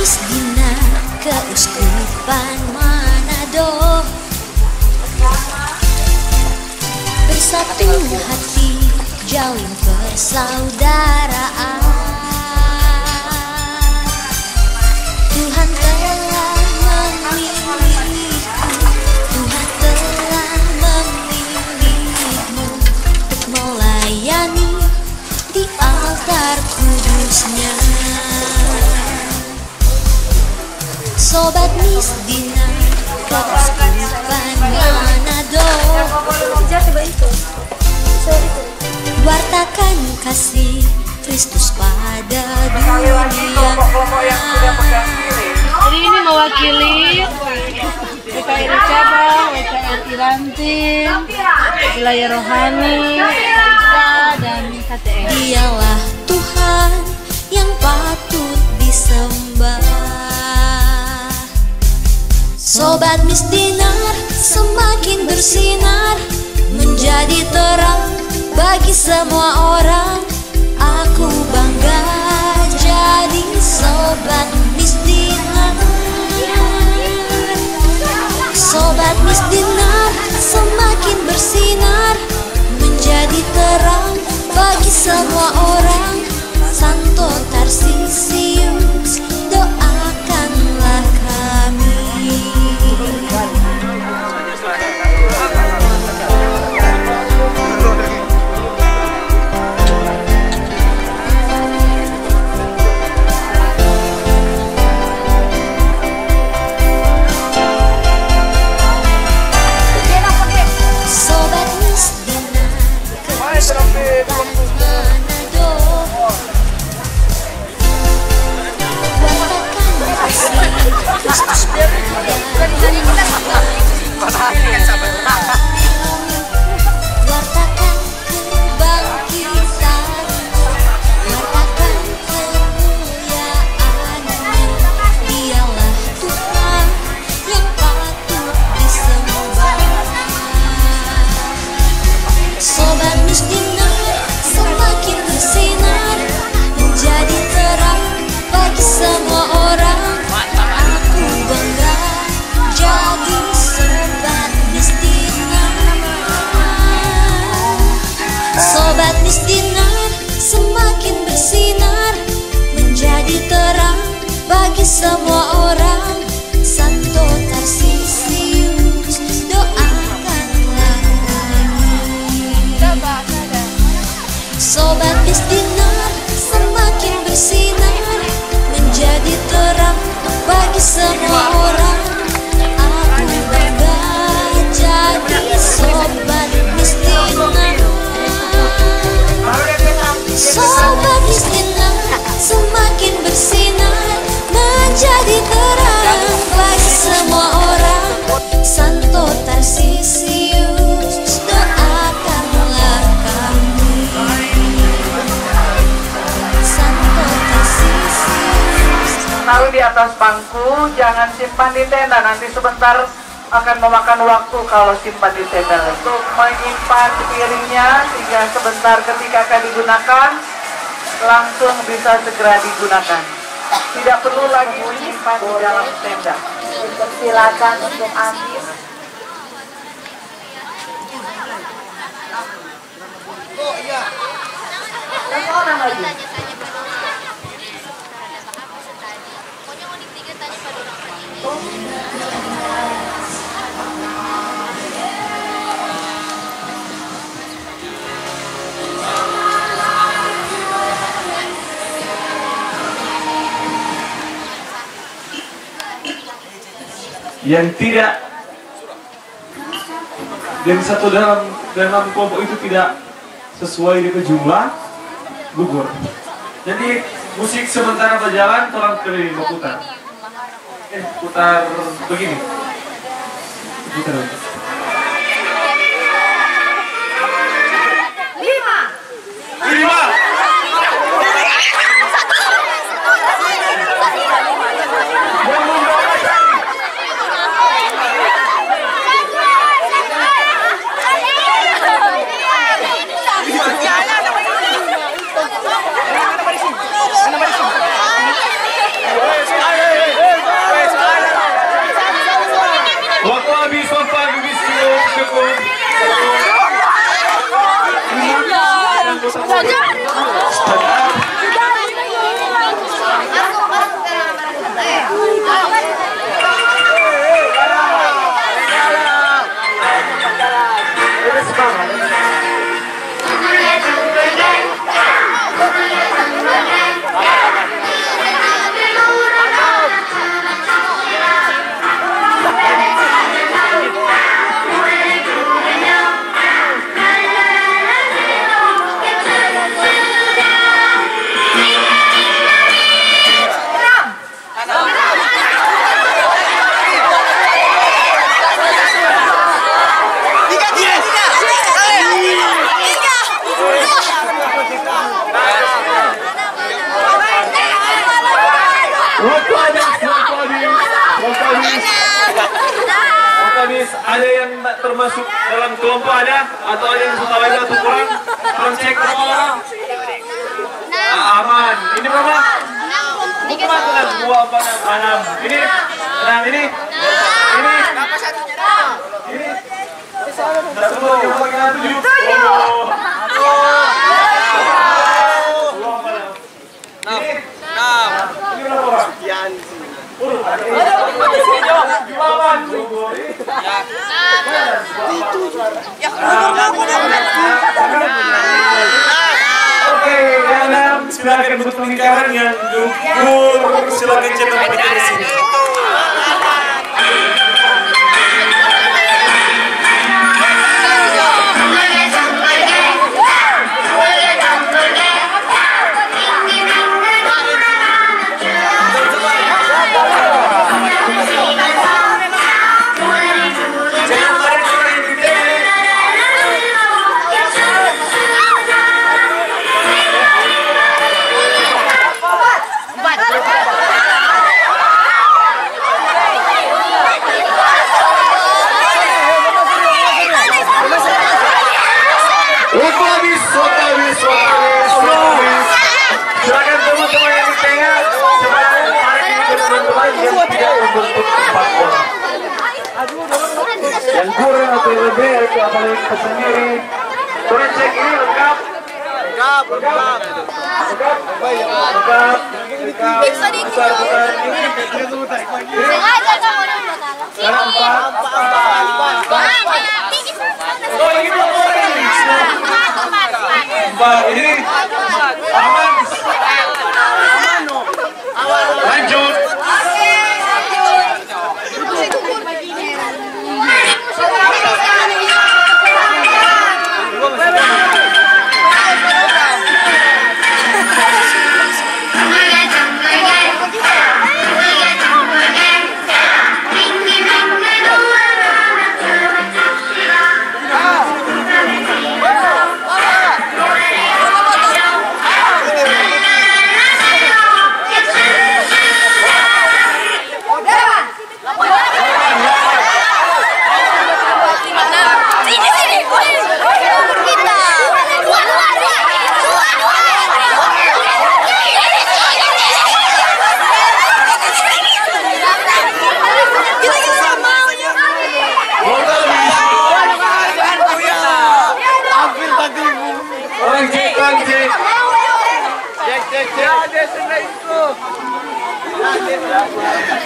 Misdina Keuskupan Manado, bersatu hati jalin persaudaraan. Tuhan telah memilihku, Tuhan telah memilihmu untuk melayani di altar kudusnya. Sobat Misdina Keuskupan Manado, wartakan kasih Kristus pada dunia. Jadi ini mewakili WKRI Cabang, WKRI Ranting, wilayah rohani, dan KTM. Dialah Tuhan yang patut disembah. Sobat Misdinar semakin bersinar, menjadi terang bagi semua orang. Aku bangga jadi sobat Misdinar. Sobat Misdinar semakin bersinar, menjadi terang bagi semua orang. Santo Tarsisius, doakanlah kami. Sobat Misdinar semakin bersinar, menjadi terang bagi semua orang. Santo Tarsisius, doakanlah kami. Sobat Misdinar semakin bersinar, menjadi terang bagi semua orang. Aku bangga jadi sobat Misdinar. Sobat Misdinar semakin bersinar, menjadi terang bagi semua orang. Santo Tarsisius, doakanlah kami. Santo Tarsisius. Taruh di atas bangku, jangan simpan di tenda. Nanti sebentar akan memakan waktu kalau simpan di tenda. Untuk menyimpan piringnya sehingga sebentar ketika akan digunakan langsung bisa segera digunakan. Tidak perlu lagi menyimpan di dalam tenda. Silakan untuk ambil. Oh iya. Berapa orang lagi? Yang tidak yang satu dalam kelompok itu tidak sesuai dengan jumlah gugur. Jadi musik sementara berjalan, tolong keliling berputar. Putar begini. Putar. 5. Ayo Ada yang termasuk dalam kelompok ada? Atau ada yang suka lagi atau kurang? Kurang cek berapa orang? Aman. Ini berapa? 6. Ini 2, 4, 6. Ini 6 ini. Ini. Berapa satunya? Ini. 1, 2, 3, 4, 7. Ini berapa orang? Oke, yang silakan bentuk lingkaran yang gugur, silakan cetak di sini. Yang kurang atau yang lebih itu apalagi sendiri. Turun cek ini lengkap. Oh ini ini aman. Lanjut.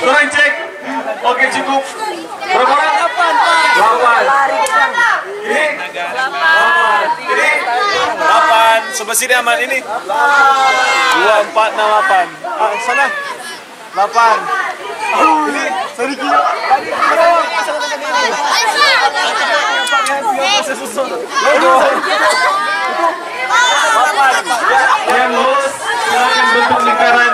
Kurang cek. Oke cukup. Berapa orang? 8. Ini 8. Sebelah sini aman ini. 2, 4, 6, 8. Sana 8. Ini sedikit. Yang lulus silakan bentuk lingkaran.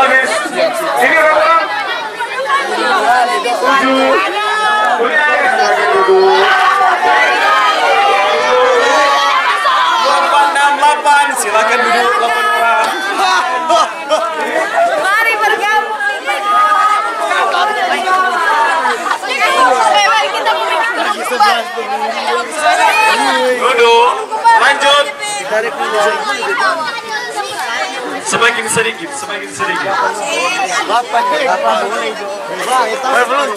habis. Ini berapa? 7. Boleh silakan duduk. 8, silakan duduk 8 orang. Mari bergabung. Mari kita Duduk. Lanjut. Semakin sedikit, semakin sedikit. 8 boleh. Belum.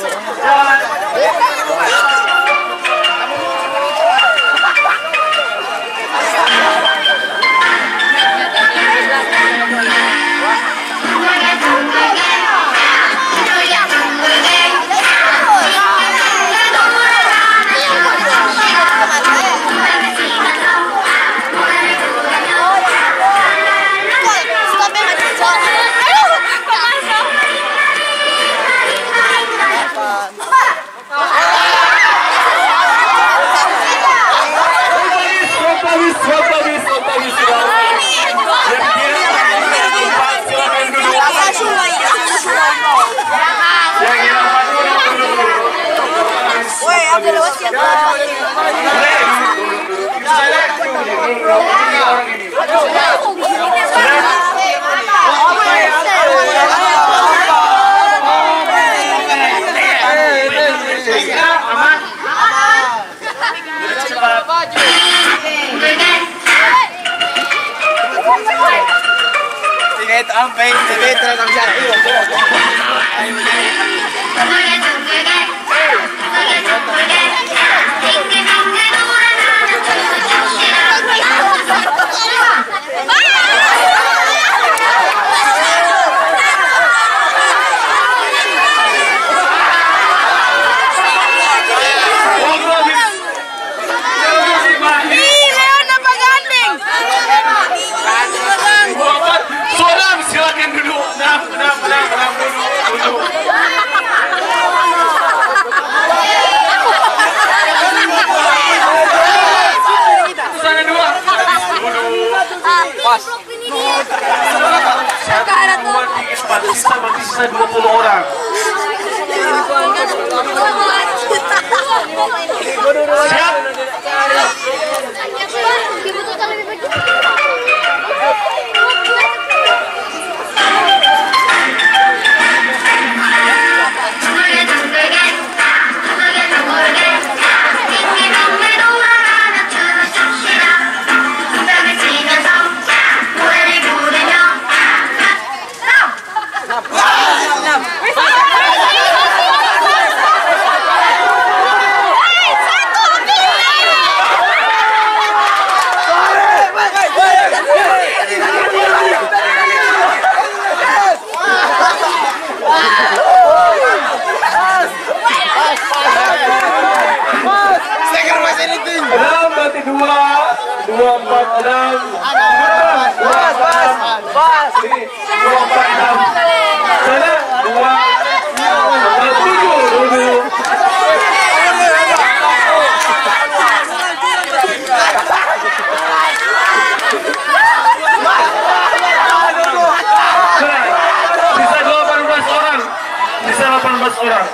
Bisa 20 orang. Siap? Bisa 18 orang.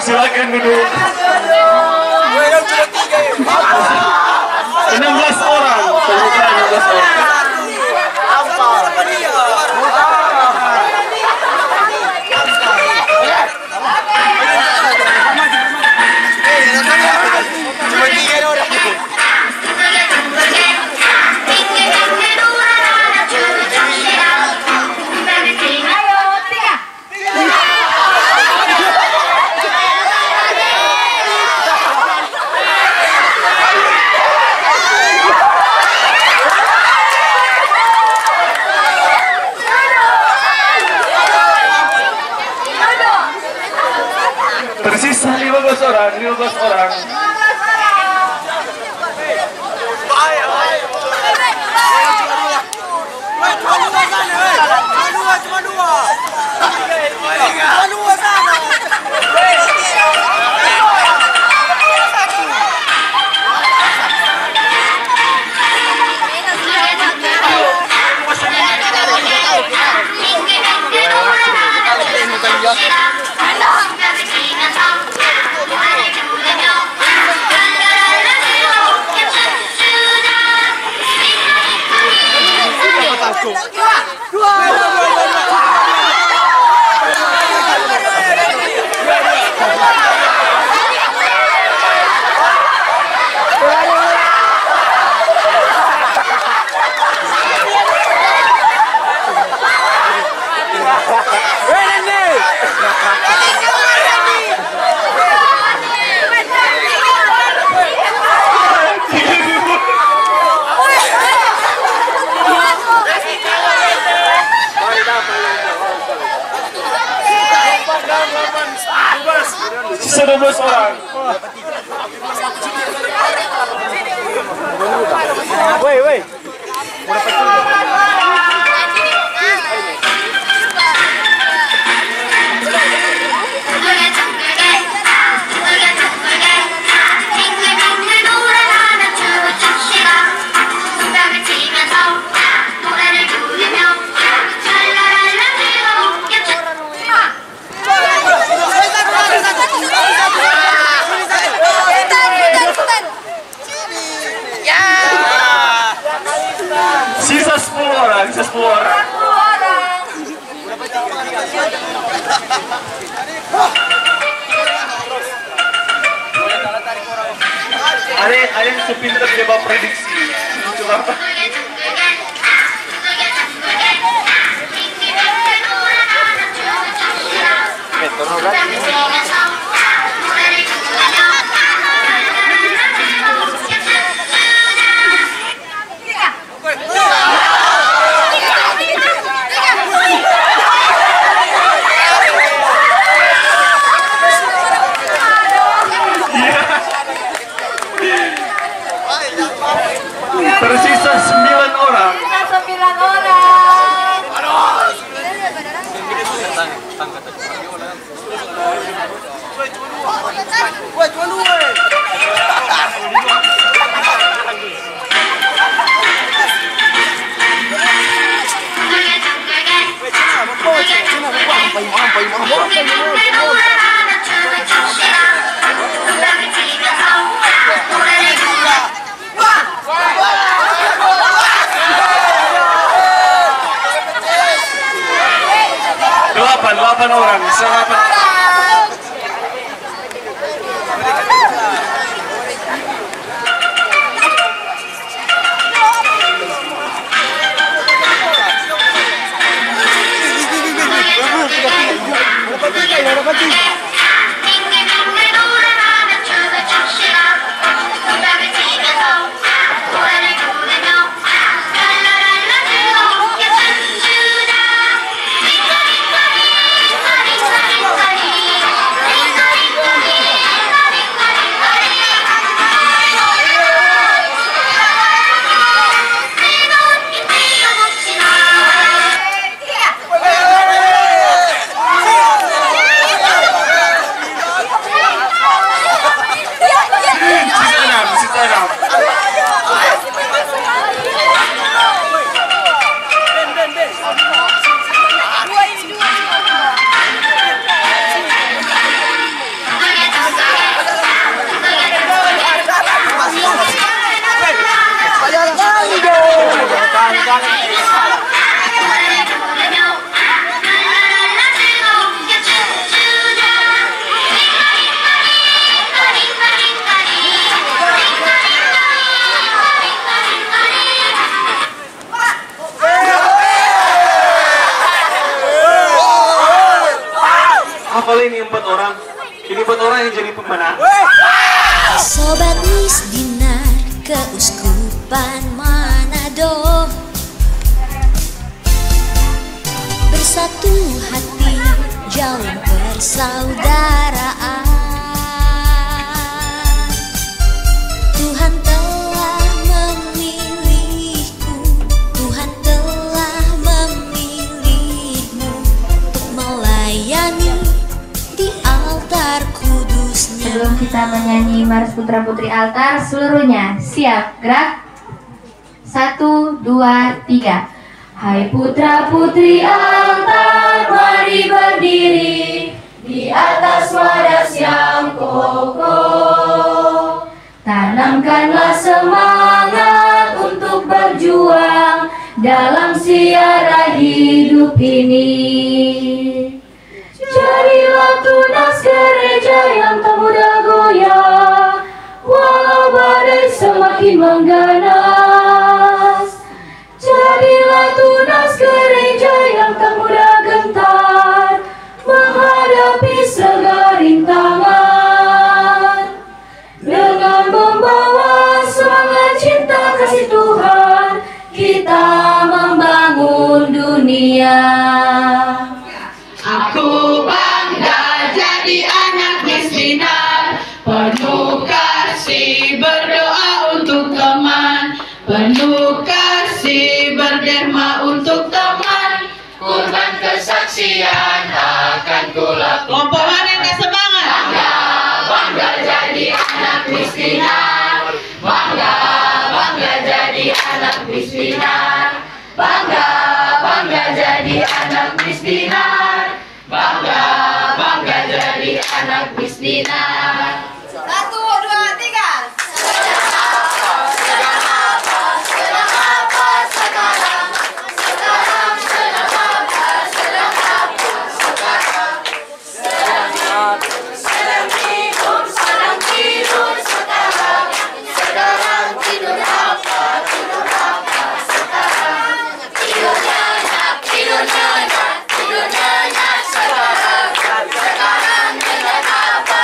Silakan duduk. 16 orang. Terbuka 16 orang. orang, 15 orang. Cuma dua sana. Sisa 12 orang. Woi. Sisa 10 orang. Ada yang sepintar dia bawa prediksi. Coba. Tersisa 9 orang. Delapan orang. Kalau ini 4 orang, ini 4 orang yang jadi pemenang. Sobat Miss Dinar Keuskupan Manado, bersatu hati jalin persaudaraan. menyanyi Mars Putra Putri Altar. Seluruhnya siap, gerak. 1, 2, 3. Hai putra putri altar, mari berdiri di atas wadas yang kokoh. Tanamkanlah semangat untuk berjuang dalam siara hidup ini. Jadilah tunas gereja yang tak mudah goyah, walau badai semakin mengganas. Jadilah tunas gereja yang tak mudah gentar menghadapi segala rintangan. Dengan membawa semangat cinta kasih Tuhan, kita membangun dunia. Aku bangga jadi anak miskinan, penuh kasih berdoa untuk teman, penuh kasih berderma untuk teman, korban kesaksian akan kulakukan. Kelompok wanita semangat. Bangga, bangga jadi anak miskinan, bangga, bangga jadi anak miskinan, bangga, bangga jadi anak miskinan, bangga, bangga jadi anak miskinan. 1, 2, 3. Sekarang dengan apa?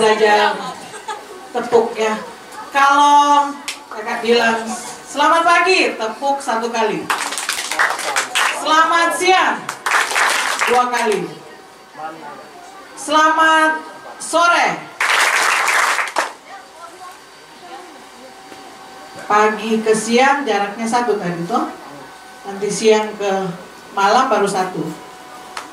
belajar tepuk ya. Kalau kakak bilang selamat pagi, tepuk 1 kali. Selamat siang 2 kali. Selamat sore. Pagi ke siang jaraknya 1 tadi toh. Nanti siang ke malam baru 1.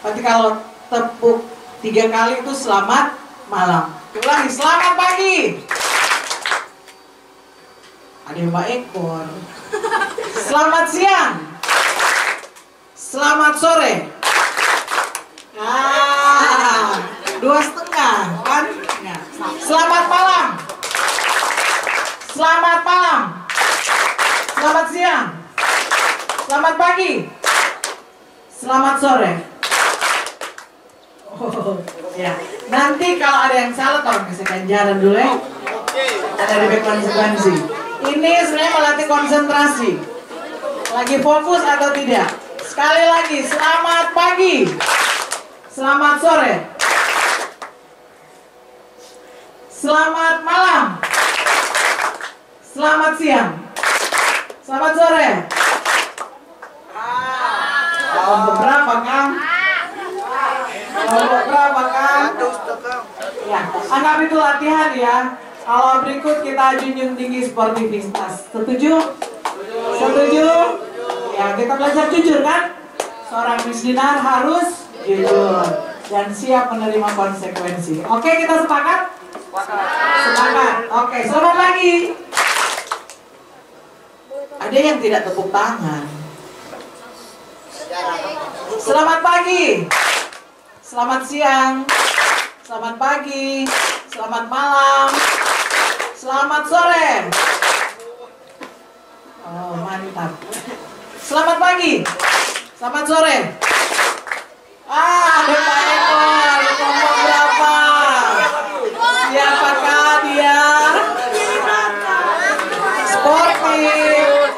Berarti kalau tepuk 3 kali itu selamat malam. Ulangi, selamat pagi. Ada yang Mbak Ekor. Selamat siang. Selamat sore. 2,5 kan? Selamat malam. Selamat malam. Selamat siang. Selamat pagi. Selamat sore. Oh, ya. Nanti kalau ada yang salah tolong kasih ganjaran dulu ya. Ada efek konsekuensi. Ini sebenarnya melatih konsentrasi. Lagi fokus atau tidak? Sekali lagi, selamat pagi. Selamat sore. Selamat malam. Selamat siang. Selamat sore. Kelompok berapa, Kang? Kelompok berapa, Kang? Ya, anggap itu latihan ya. Kalau berikut kita junjung tinggi sportivitas. Setuju? Setuju? Ya, kita belajar jujur kan? Seorang misdinar harus jujur dan siap menerima konsekuensi. Oke, kita sepakat? Sepakat. Oke, selamat pagi. Ada yang tidak tepuk tangan. Selamat pagi. Selamat siang. Selamat pagi. Selamat malam. Selamat sore. Oh, mantap. Selamat pagi. Selamat sore. Ada Pak Ekor. Kelompok berapa? Siapakah dia? Sportif.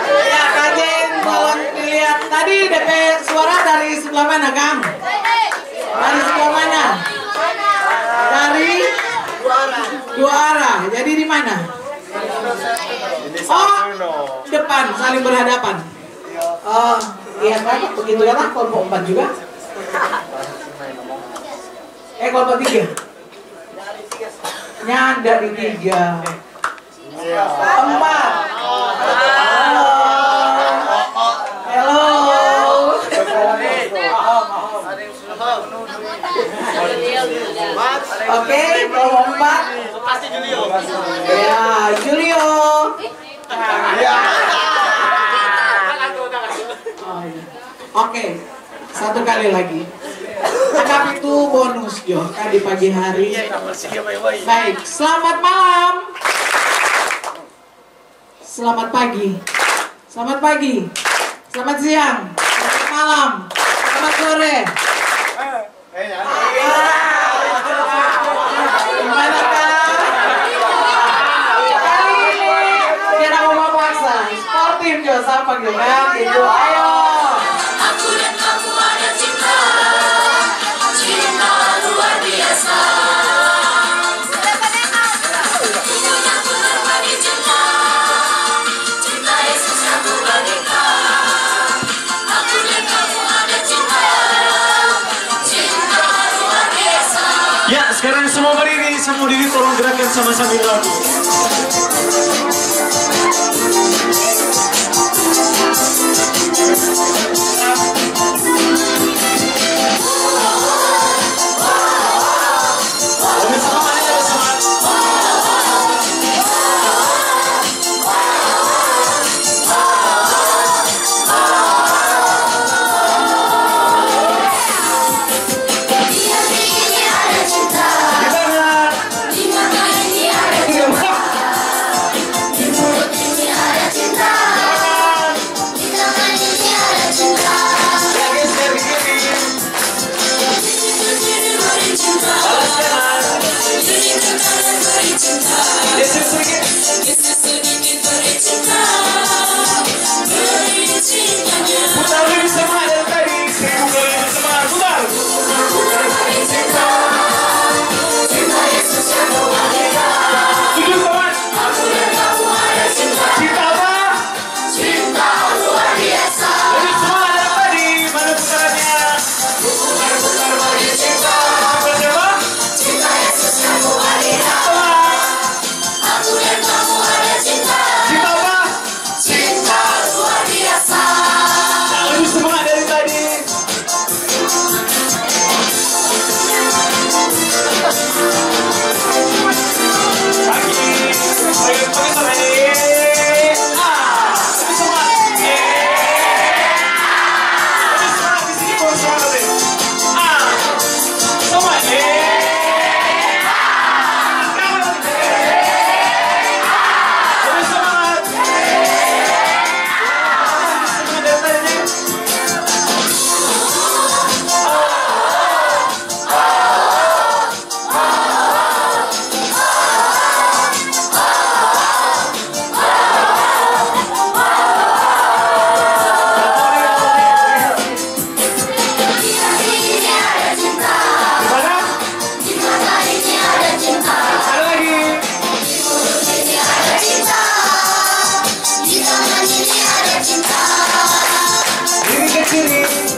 Ya, Kak Jen, tolong dilihat. Tadi DP suara dari sebelah mana, Kang? Dari sebelah mana? Dari dua arah. Jadi di mana? Oh, depan, saling berhadapan. Oh, iya kan? Begitu kan? Kelompok 4 juga? Kelompok 3? Nyanda di 3. 4. Halo. Oke, kelompok 4. Ya, Julio. Oke, satu kali lagi. Anggap itu bonus Jo, kan di pagi hari. Baik, selamat malam. Selamat pagi. Selamat pagi. Selamat siang. Selamat malam. Selamat sore. Gimana kan? Kali ini kita mau memaksa sportif Jo, sama Jo kan? Itu ayo. Aku dan kamu ada cinta, cinta luar biasa. Punya aku berbagi cinta, cinta Yesus yang ku bagikan. Aku dan kamu ada cinta, cinta luar biasa. Ya, sekarang semua berdiri, semua diri tolong gerakan sama-sama lagu. Kiri.